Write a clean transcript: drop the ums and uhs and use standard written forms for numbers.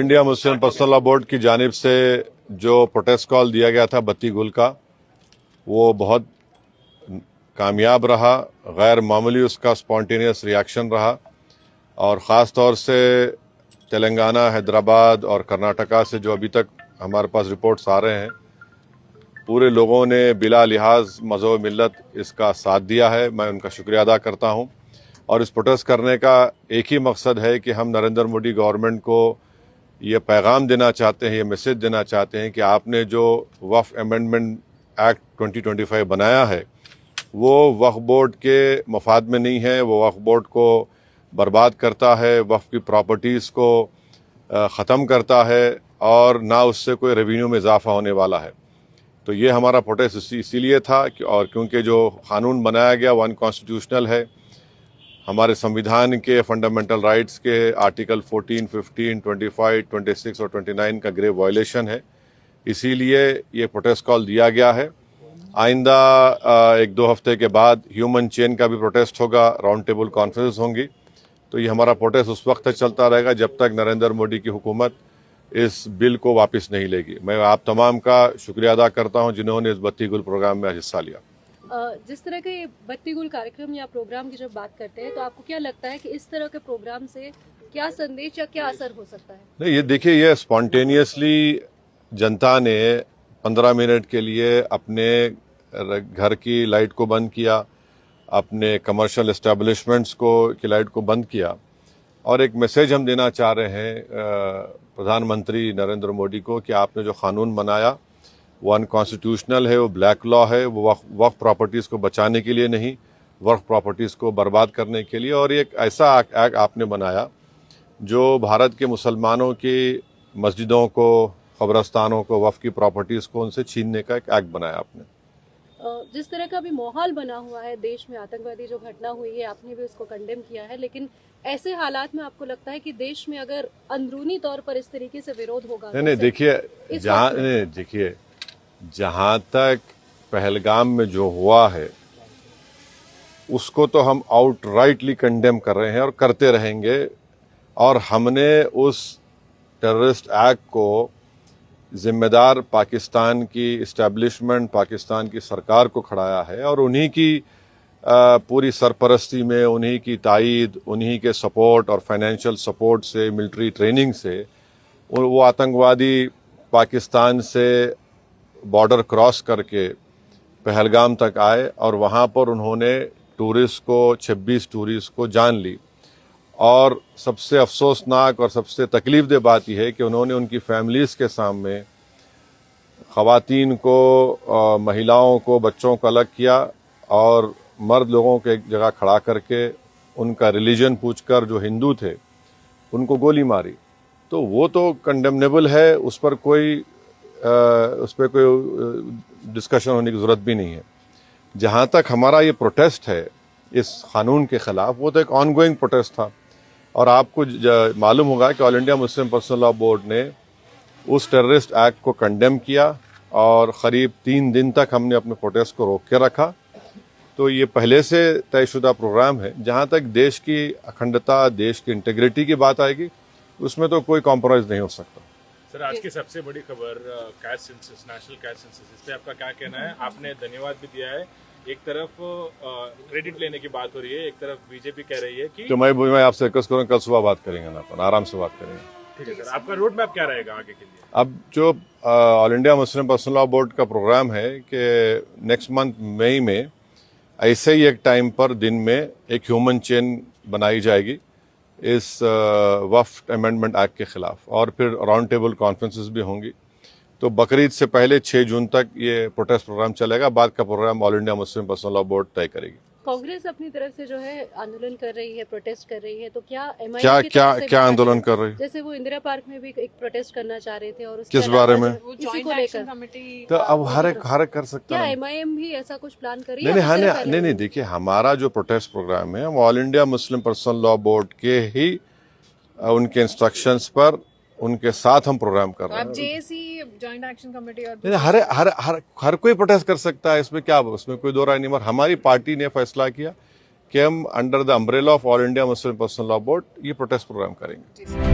India Muslim personal law board की जानिब से जो प्रोटेस्ट कॉल दिया गया था बत्ती गुल का, वो बहुत कामयाब रहा। गैर मामूली उसका स्पॉन्टेनियस रिएक्शन रहा और ख़ास तौर से तेलंगाना, हैदराबाद और कर्नाटका से जो अभी तक हमारे पास रिपोर्ट्स आ रहे हैं, पूरे लोगों ने बिला लिहाज मज़हब मिल्लत इसका साथ दिया है। मैं उनका शुक्रिया अदा करता हूं। और इस प्रोटेस्ट करने का एक ही मकसद है कि हम नरेंद्र मोदी गवर्नमेंट को ये पैगाम देना चाहते हैं, ये मैसेज देना चाहते हैं कि आपने जो वक्फ अमेंडमेंट एक्ट 2025 बनाया है वो वक्फ बोर्ड के मफाद में नहीं है। वो वक्फ बोर्ड को बर्बाद करता है, वक्फ की प्रॉपर्टीज़ को ख़त्म करता है और ना उससे कोई रेवेन्यू में इजाफा होने वाला है। तो ये हमारा प्रोटेस्ट इसीलिए था और क्योंकि जो कानून बनाया गया वो अनकॉन्स्टिट्यूशनल है, हमारे संविधान के फंडामेंटल राइट्स के आर्टिकल 14, 15, 25, 26 और 29 का ग्रेव वायलेशन है। इसीलिए ये प्रोटेस्ट कॉल दिया गया है। आइंदा 1-2 हफ्ते के बाद ह्यूमन चेन का भी प्रोटेस्ट होगा, राउंड टेबल कॉन्फ्रेंस होंगी। तो ये हमारा प्रोटेस्ट उस वक्त तक चलता रहेगा जब तक नरेंद्र मोदी की हुकूमत इस बिल को वापस नहीं लेगी। मैं आप तमाम का शुक्रिया अदा करता हूं जिन्होंने इस बत्ती गुल प्रोग्राम में हिस्सा लिया। जिस तरह के बत्ती गुल कार्यक्रम या प्रोग्राम की जब बात करते हैं तो आपको क्या लगता है कि इस तरह के प्रोग्राम से क्या संदेश या क्या असर हो सकता है? नहीं, ये देखिए, ये स्पॉन्टेनियसली जनता ने 15 मिनट के लिए अपने घर की लाइट को बंद किया, अपने कमर्शियल एस्टेब्लिशमेंट्स की लाइट को बंद किया और एक मैसेज हम देना चाह रहे हैं प्रधानमंत्री नरेंद्र मोदी को कि आपने जो कानून बनाया वो अनकॉन्स्टिट्यूशनल है, वो ब्लैक लॉ है, वो वक्फ प्रॉपर्टीज़ को बचाने के लिए नहीं, वक्फ प्रॉपर्टीज़ को बर्बाद करने के लिए। और एक ऐसा एक्ट आपने बनाया जो भारत के मुसलमानों की मस्जिदों को, कब्रस्तानों को, वक्फ की प्रॉपर्टीज़ को उनसे छीनने का एक एक्ट बनाया आपने। जिस तरह का अभी माहौल बना हुआ है देश में, आतंकवादी जो घटना हुई है, आपने भी उसको कंडेम किया है, लेकिन ऐसे हालात में आपको लगता है कि देश में अगर अंदरूनी तौर पर इस तरीके से विरोध होगा? नहीं, देखिए, जहां तक पहलगाम में जो हुआ है उसको तो हम आउटराइटली कंडेम कर रहे हैं और करते रहेंगे। और हमने उस टेररिस्ट एक्ट को जिम्मेदार पाकिस्तान की इस्टेब्लिशमेंट, पाकिस्तान की सरकार को खड़ाया है और उन्हीं की पूरी सरपरस्ती में, उन्हीं की तायीद, उन्हीं के सपोर्ट और फाइनेंशियल सपोर्ट से, मिलिट्री ट्रेनिंग से वो आतंकवादी पाकिस्तान से बॉर्डर क्रॉस करके पहलगाम तक आए और वहाँ पर उन्होंने 26 टूरिस्ट को जान ली। और सबसे अफसोसनाक और सबसे तकलीफदेह बात यह है कि उन्होंने उनकी फैमिलीज़ के सामने ख़वातीन को, महिलाओं को, बच्चों को अलग किया और मर्द लोगों के एक जगह खड़ा करके उनका रिलीजन पूछकर, जो हिंदू थे, उनको गोली मारी। तो वो तो कंडेमनेबल है, उस पर कोई डिस्कशन होने की ज़रूरत भी नहीं है। जहाँ तक हमारा ये प्रोटेस्ट है इस कानून के ख़िलाफ़, वो तो एक ऑनगोइंग प्रोटेस्ट था। और आपको मालूम होगा कि all India Muslim personal law board ने उस टेररिस्ट एक्ट को कंडेम किया और क़रीब 3 दिन तक हमने अपने प्रोटेस्ट को रोक के रखा। तो ये पहले से तयशुदा प्रोग्राम है। जहाँ तक देश की अखंडता, देश की इंटीग्रिटी की बात आएगी, उसमें तो कोई कॉम्प्रोमाइज़ नहीं हो सकता। सर, आज की सबसे बड़ी खबर caste census, national caste census, इस पे आपका क्या कहना है? आपने धन्यवाद भी दिया है, एक तरफ क्रेडिट लेने की बात हो रही है, एक तरफ बीजेपी कह रही है कि तो मैं आपसे रिक्वेस्ट करूँ, कल सुबह बात करेंगे ना, अपन आराम से बात करेंगे। ठीक है सर, आपका रोड मैप क्या रहेगा आगे के लिए? अब जो all India Muslim personal law board का प्रोग्राम है कि नेक्स्ट मंथ मई में ऐसे ही एक टाइम पर दिन में एक ह्यूमन चेन बनाई जाएगी इस वक्फ अमेंडमेंट एक्ट के खिलाफ और फिर राउंड टेबल कॉन्फ्रेंसेस भी होंगी। तो बकरीद से पहले 6 जून तक ये प्रोटेस्ट प्रोग्राम चलेगा। बाद का program all India Muslim personal law board तय करेगी। कांग्रेस अपनी तरफ से जो है आंदोलन कर रही है, प्रोटेस्ट कर रही है, तो क्या क्या आंदोलन कर रही है? जैसे वो इंदिरा पार्क में भी एक प्रोटेस्ट करना चाह रहे थे और किस बारे में? इसी को लेकर। तो अब हर एक कर सकता क्या है। MIM भी ऐसा कुछ प्लान कर रही है? नहीं, देखिए, हमारा जो प्रोटेस्ट प्रोग्राम है वो all India Muslim personal law board के ही उनके इंस्ट्रक्शंस पर, उनके साथ हम प्रोग्राम कर रहे हैं। JAC जॉइंट एक्शन कमेटी और हर कोई प्रोटेस्ट कर सकता है, इसमें क्या, उसमें कोई दो राय नहीं। मगर हमारी पार्टी ने फैसला किया कि हम under the umbrella of all India Muslim personal law board ये प्रोटेस्ट प्रोग्राम करेंगे।